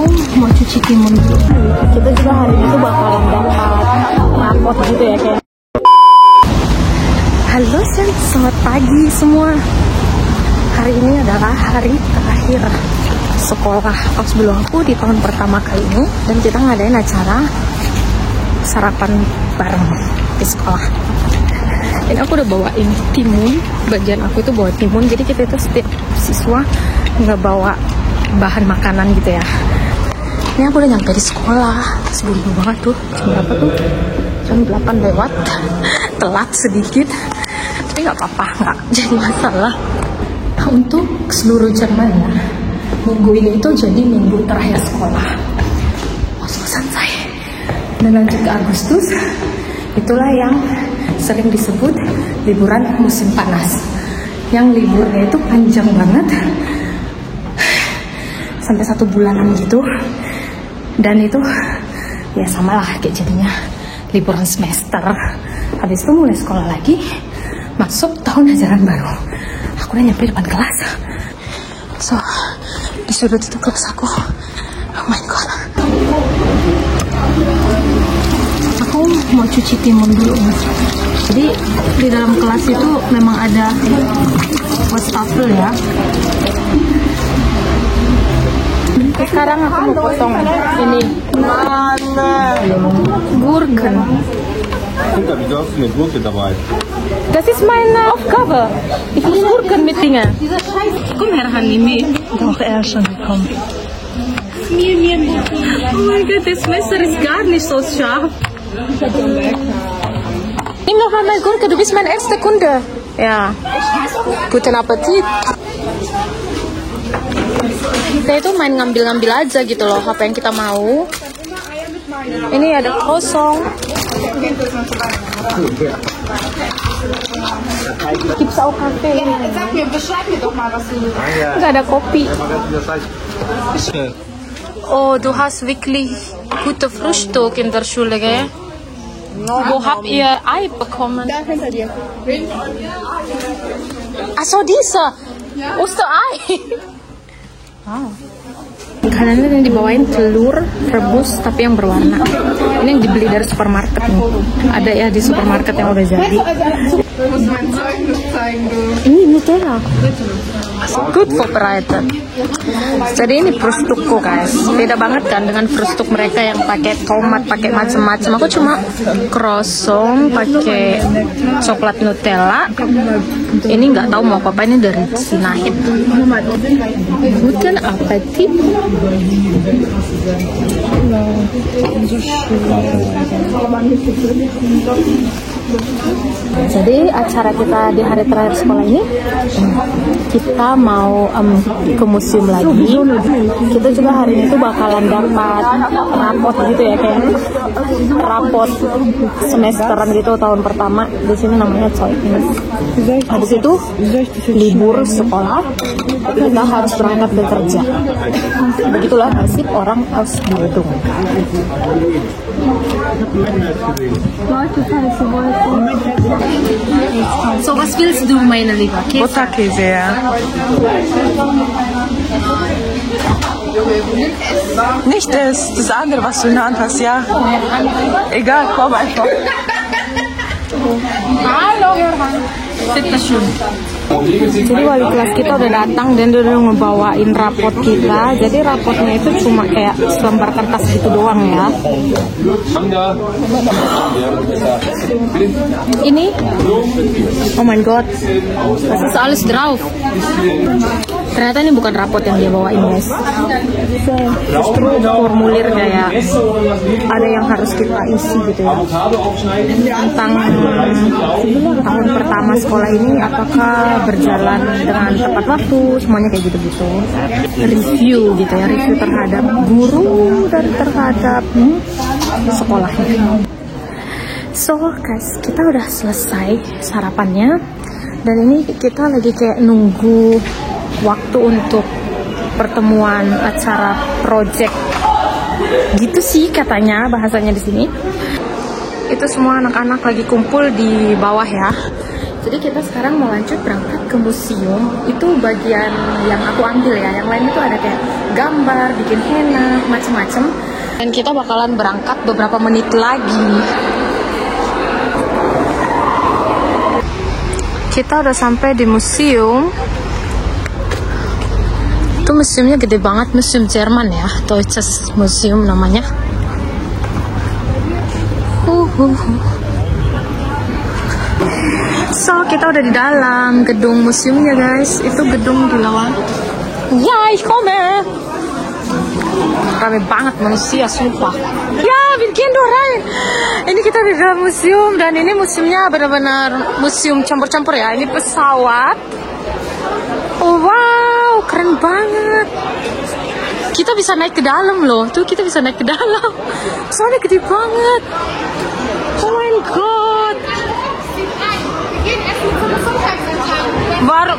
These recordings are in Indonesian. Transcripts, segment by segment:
mau cuci timun dulu. Kita juga hari ini tuh bakalan dapat rapot gitu ya kayak. Halo selamat pagi semua. Hari ini adalah hari terakhir sekolah kelas aku di tahun pertama kali ini, dan kita ngadain acara sarapan bareng di sekolah. Ini aku udah bawain timun, bagian aku itu bawa timun, jadi kita itu setiap siswa nggak bawa bahan makanan gitu ya. Ini aku udah nyampe di sekolah, sebelum banget tuh, jam berapa tuh? Jam 8 lewat, telat sedikit, tapi nggak apa-apa, nggak jadi masalah. Nah, untuk seluruh Jerman ya, minggu ini itu jadi minggu terakhir sekolah, mau selesai, dan lanjut ke Agustus. Itulah yang sering disebut liburan musim panas, yang liburnya itu panjang banget sampai 1 bulanan gitu. Dan itu ya sama lah kayak jadinya liburan semester. Habis itu mulai sekolah lagi, masuk tahun ajaran baru. Aku udah nyampe depan kelas. So, di sudut itu kelas aku. Oh my god. Aku mau cuci timun dulu. Jadi di dalam kelas itu memang ada wastafel ya. Sekarang aku mau potong ini Gurken. Das ist meine Aufgabe. Ich muss Gurken mitbringen. Komm her, Hanimi. Doch, er ist schon gekommen. Oh mein Gott, das Messer ist gar nicht so scharf. Nimm doch mal meine Gurke, du bist mein erster Kunde. Ja. Guten Appetit. Kita itu main ngambil-ngambil aja gitu loh, apa yang kita mau. Ini ada kosong. Gibt's auch Kaffee? Nggak ada kopi. Oh, du hast wirklich gute Frühstück in der Schule, gell? Wo habt ihr Ei bekommen? Da hinter dir. Achso, dieser. Osterei. Wow. Kanan yang dibawain telur rebus tapi yang berwarna. Ini yang dibeli dari supermarket nih. Ada ya di supermarket yang udah jadi. Ini Nutella. Good vorbereitet. Jadi ini Frühstückku guys. Beda banget kan dengan Frühstück mereka yang pakai tomat, pakai macam-macam. Aku cuma croissant pakai coklat Nutella. Ini nggak tahu mau apa, ini dari Sinaid. Guten Appetit. Jadi acara kita di hari terakhir sekolah ini, kita mau ke museum lagi. Kita juga hari ini tuh bakalan dapat rapot gitu ya, kayak rapot semesteran gitu tahun pertama. Di sini namanya Zeugnis. Habis itu libur sekolah, kita harus berangkat bekerja. Begitulah nasib orang Ausbildung. So, was willst du, meine Liebe? Butterkäse, ja. Nicht das andere, was du in der Hand hast, ja. Egal, komm einfach. Halo, Sita schön. Jadi wali kelas kita udah datang dan dia udah ngebawain rapot kita. Jadi rapotnya itu cuma kayak selembar kertas gitu doang ya. Ini, oh my god, das ist alles drauf. Ternyata ini bukan rapot yang dia bawain guys. Justru formulir kayak ada yang harus kita isi gitu ya. Tentang tahun pertama sekolah ini, apakah berjalan dengan tepat waktu, semuanya kayak gitu-gitu. Review gitu ya, review terhadap guru dan terhadap sekolahnya. So guys, kita udah selesai sarapannya, dan ini kita lagi kayak nunggu waktu untuk pertemuan acara project gitu sih katanya bahasanya di sini. Itu semua anak-anak lagi kumpul di bawah ya. Jadi kita sekarang mau lanjut berangkat ke museum. Itu bagian yang aku ambil ya. Yang lain itu ada kayak gambar, bikin henna, macem-macem. Dan kita bakalan berangkat beberapa menit lagi. Kita udah sampai di museum. Itu museumnya gede banget, museum Jerman ya, Deutsches Museum namanya. So kita udah di dalam gedung museumnya guys. Itu gedung di lawan. Ya, ich komme. Rame banget manusia, sumpah. Ya, bikin rein. Ini kita di dalam museum dan ini museumnya benar-benar museum campur-campur ya. Ini pesawat. Oh, wow, keren banget. Kita bisa naik ke dalam loh. Tuh kita bisa naik ke dalam. Soalnya gede banget. Oh my god. Baru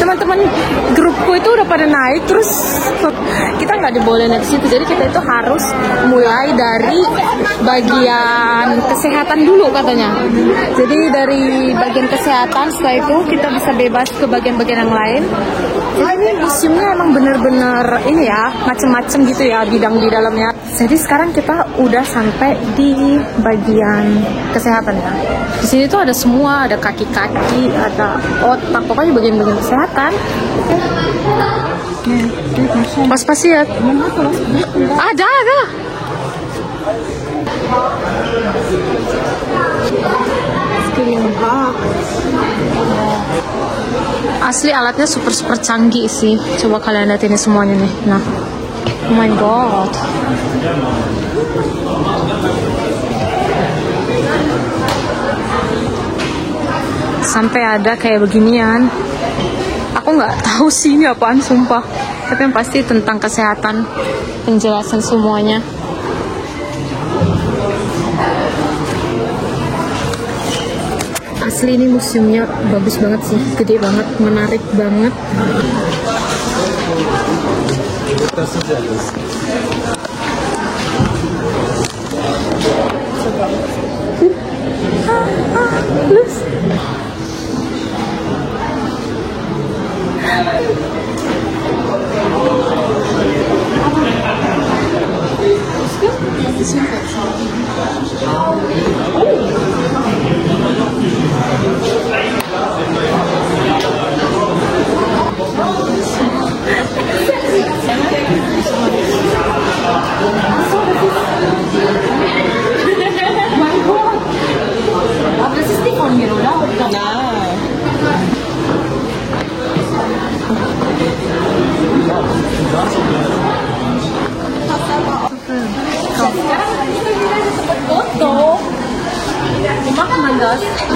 teman-teman grupku itu udah pada naik, terus kita nggak dibolehin ke situ. Jadi kita itu harus mulai dari bagian kesehatan dulu katanya. Jadi dari bagian kesehatan, setelah itu kita bisa bebas ke bagian-bagian yang lain. Jadi ini museumnya emang bener-bener ini ya, macem-macem gitu ya bidang di dalamnya. Jadi sekarang kita udah sampai di bagian kesehatan ya. Di sini tuh ada semua, ada kaki-kaki, ada otak, pokoknya bagian-bagian kesehatan. Pas ya. Ada. Asli alatnya super canggih sih. Coba kalian lihat ini semuanya nih. Nah, oh my god. Sampai ada kayak beginian. Aku nggak tahu sih ini apaan sumpah. Tapi yang pasti tentang kesehatan, penjelasan semuanya. Asli ini museumnya bagus banget sih, gede banget, menarik banget. Lus.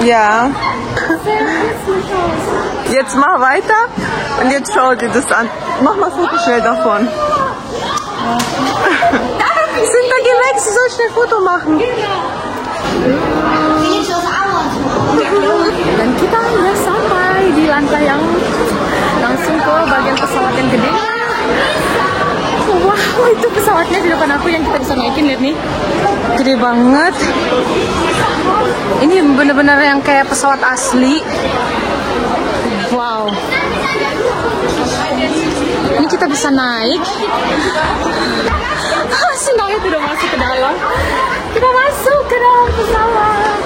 Ja. Jetzt mach weiter und jetzt schau dir das an. Mach mal Foto schnell davon. Sinta, geh weg, sie soll schnell Foto machen. Dan kita udah sampai di lantai yang langsung ke bagian pesawat yang gede. Wow, itu pesawatnya di depan aku yang kita bisa naikin, lihat nih. Gede banget. Ini bener-bener yang kayak pesawat asli. Wow. Ini kita bisa naik. Senangnya udah masuk ke dalam. Kita masuk ke dalam pesawat.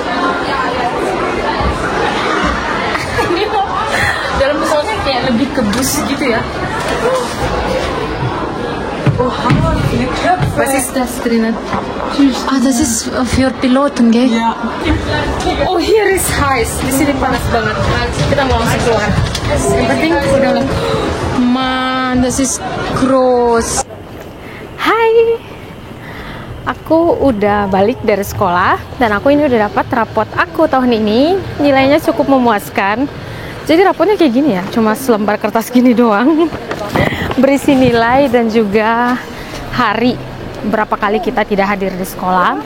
Ini dalam pesawatnya kayak lebih ke bus gitu ya. Was ist das drinnen? Ah, das ist für Piloten, gell? Ja. Oh, hier ist heiß. Di sini panas banget. Kita mau langsung keluar. Yang penting udah. Man, das ist groß. Hai. Aku udah balik dari sekolah dan aku ini udah dapat rapot aku tahun ini. Nilainya cukup memuaskan. Jadi rapotnya kayak gini ya, cuma selembar kertas gini doang. Berisi nilai dan juga hari berapa kali kita tidak hadir di sekolah.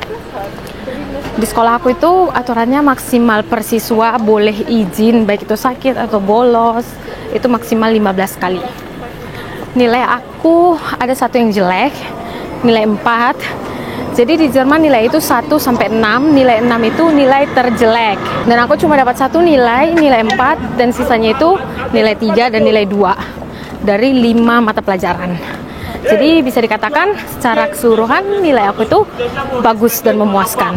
Di sekolah aku itu aturannya maksimal per siswa boleh izin baik itu sakit atau bolos itu maksimal 15 kali. Nilai aku ada satu yang jelek, nilai 4. Jadi di Jerman nilai itu 1 sampai 6, nilai 6 itu nilai terjelek. Dan aku cuma dapat 1 nilai 4, dan sisanya itu nilai 3 dan nilai 2 dari 5 mata pelajaran. Jadi bisa dikatakan secara keseluruhan nilai aku itu bagus dan memuaskan.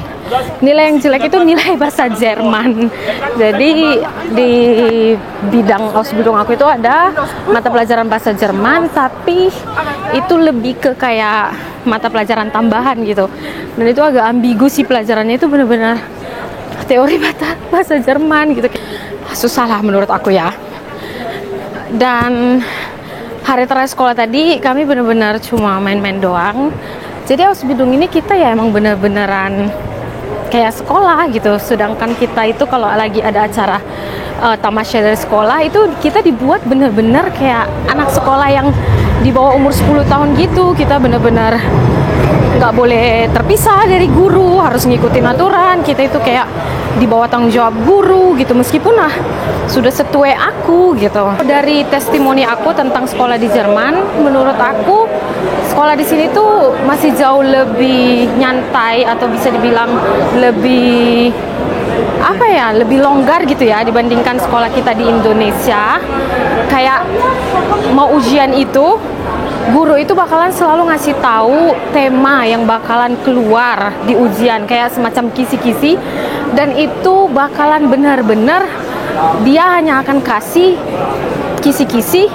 Nilai yang jelek itu nilai bahasa Jerman. Jadi di bidang Ausbildung aku itu ada mata pelajaran bahasa Jerman, tapi itu lebih ke kayak mata pelajaran tambahan gitu. Dan itu agak ambigu sih pelajarannya, itu benar-benar teori bahasa Jerman gitu. Susah lah menurut aku ya. Dan hari terakhir sekolah tadi kami benar-benar cuma main-main doang. Jadi Ausbildung ini kita ya emang bener-beneran kayak sekolah gitu. Sedangkan kita itu kalau lagi ada acara tamasya dari sekolah itu kita dibuat bener-bener kayak anak sekolah yang di bawah umur 10 tahun gitu. Kita bener-bener nggak boleh terpisah dari guru, harus ngikutin aturan. Kita itu kayak di bawah tanggung jawab guru gitu, meskipun sudah setua aku gitu. Dari testimoni aku tentang sekolah di Jerman, menurut aku sekolah di sini tuh masih jauh lebih nyantai, atau bisa dibilang lebih lebih longgar gitu ya dibandingkan sekolah kita di Indonesia. Kayak mau ujian itu guru itu bakalan selalu ngasih tahu tema yang bakalan keluar di ujian, kayak semacam kisi-kisi, dan itu bakalan benar-benar dia hanya akan kasih kisi-kisi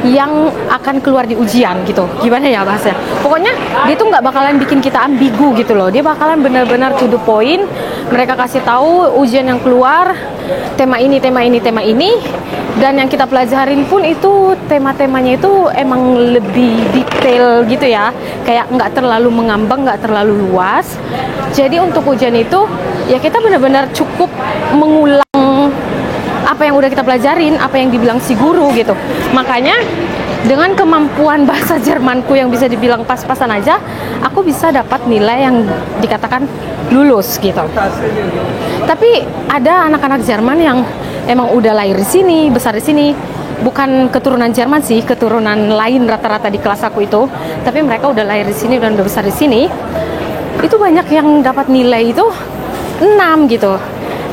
yang akan keluar di ujian gitu. Gimana ya bahasanya? Pokoknya dia tuh nggak bakalan bikin kita ambigu gitu loh. Dia bakalan benar-benar to the point. Mereka kasih tahu ujian yang keluar, tema ini, tema ini, tema ini. Dan yang kita pelajarin pun itu tema-temanya itu emang lebih detail gitu ya. Kayak nggak terlalu mengambang, nggak terlalu luas. Jadi untuk ujian itu ya kita benar-benar cukup mengulang apa yang udah kita pelajarin, apa yang dibilang si guru gitu. Makanya dengan kemampuan bahasa Jermanku yang bisa dibilang pas-pasan aja, aku bisa dapat nilai yang dikatakan lulus gitu. Tapi ada anak-anak Jerman yang emang udah lahir di sini, besar di sini, bukan keturunan Jerman sih, keturunan lain rata-rata di kelas aku itu, tapi mereka udah lahir di sini dan udah besar di sini. Itu banyak yang dapat nilai itu 6 gitu.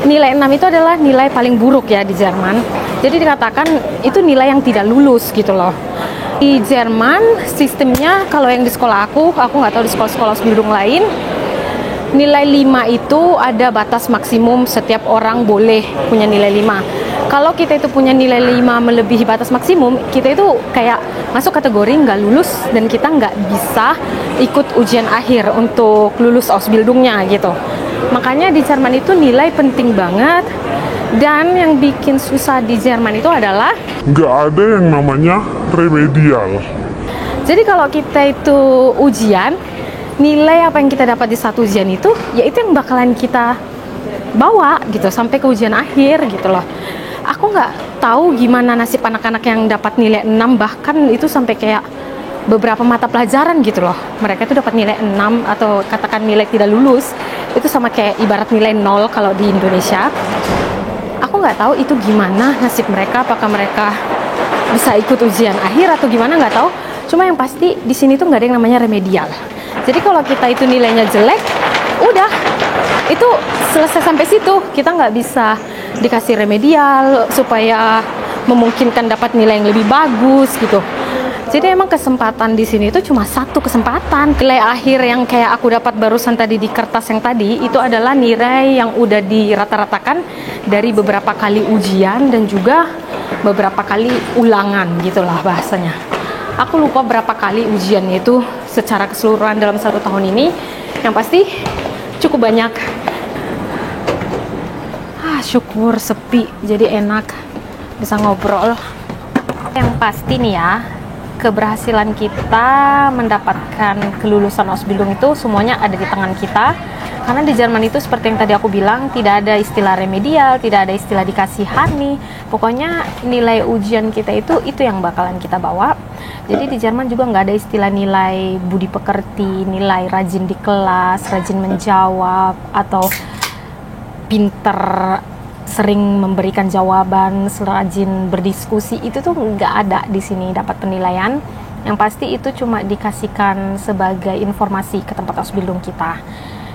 Nilai 6 itu adalah nilai paling buruk ya di Jerman. Jadi dikatakan itu nilai yang tidak lulus gitu loh. Di Jerman sistemnya, kalau yang di sekolah aku nggak tahu di sekolah-sekolah Ausbildung lain, nilai 5 itu ada batas maksimum, setiap orang boleh punya nilai 5. Kalau kita itu punya nilai 5 melebihi batas maksimum, kita itu kayak masuk kategori nggak lulus dan kita nggak bisa ikut ujian akhir untuk lulus Ausbildungnya gitu. Makanya di Jerman itu nilai penting banget. Dan yang bikin susah di Jerman itu adalah nggak ada yang namanya remedial. Jadi kalau kita itu ujian, nilai apa yang kita dapat di satu ujian itu, ya itu yang bakalan kita bawa gitu sampai ke ujian akhir gitu loh. Aku nggak tahu gimana nasib anak-anak yang dapat nilai 6, bahkan itu sampai kayak beberapa mata pelajaran gitu loh. Mereka itu dapat nilai 6 atau katakan nilai tidak lulus. Itu sama kayak ibarat nilai 0 kalau di Indonesia. Aku nggak tahu itu gimana nasib mereka, apakah mereka bisa ikut ujian akhir atau gimana, nggak tahu. Cuma yang pasti di sini tuh nggak ada yang namanya remedial. Jadi kalau kita itu nilainya jelek, udah itu selesai sampai situ. Kita nggak bisa dikasih remedial supaya memungkinkan dapat nilai yang lebih bagus gitu. Jadi emang kesempatan di sini itu cuma satu kesempatan. Nilai akhir yang kayak aku dapat barusan tadi di kertas yang tadi itu adalah nilai yang udah dirata-ratakan dari beberapa kali ujian dan juga beberapa kali ulangan gitulah bahasanya. Aku lupa berapa kali ujiannya itu secara keseluruhan dalam 1 tahun ini. Yang pasti cukup banyak. Syukur sepi, jadi enak bisa ngobrol. Yang pasti nih ya, keberhasilan kita mendapatkan kelulusan Ausbildung itu semuanya ada di tangan kita. Karena di Jerman itu seperti yang tadi aku bilang, tidak ada istilah remedial, tidak ada istilah dikasihani. Pokoknya nilai ujian kita itu yang bakalan kita bawa. Jadi di Jerman juga nggak ada istilah nilai budi pekerti, nilai rajin di kelas, rajin menjawab, atau pinter sering memberikan jawaban, rajin berdiskusi. Itu tuh nggak ada di sini dapat penilaian. Yang pasti itu cuma dikasihkan sebagai informasi ke tempat Ausbildung kita.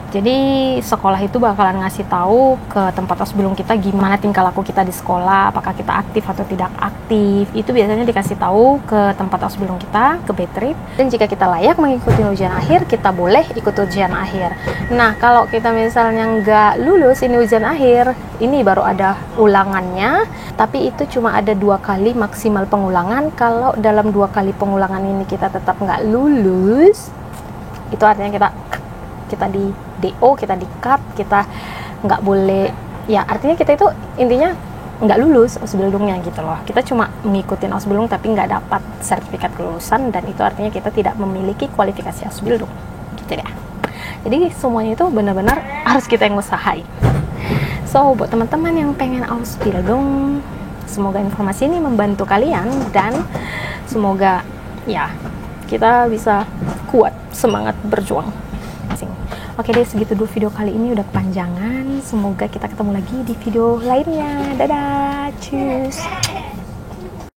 Jadi sekolah itu bakalan ngasih tahu ke tempat Ausbildung kita gimana tingkah laku kita di sekolah, apakah kita aktif atau tidak aktif. Itu biasanya dikasih tahu ke tempat Ausbildung kita, ke Betrip. Dan jika kita layak mengikuti ujian akhir, kita boleh ikut ujian akhir. Nah, kalau kita misalnya nggak lulus ini ujian akhir, ini baru ada ulangannya. Tapi itu cuma ada 2 kali maksimal pengulangan. Kalau dalam 2 kali pengulangan ini kita tetap nggak lulus, itu artinya kita di DO, kita di cut, kita nggak boleh, ya artinya kita itu intinya nggak lulus Ausbildungnya gitu loh. Kita cuma mengikutin Ausbildung tapi nggak dapat sertifikat kelulusan, dan itu artinya kita tidak memiliki kualifikasi Ausbildung gitu ya. Jadi semuanya itu benar-benar harus kita yang usahain. So buat teman-teman yang pengen Ausbildung, semoga informasi ini membantu kalian, dan semoga ya kita bisa kuat semangat berjuang. Oke deh, segitu dulu video kali ini, udah kepanjangan. Semoga kita ketemu lagi di video lainnya. Dadah, cheers.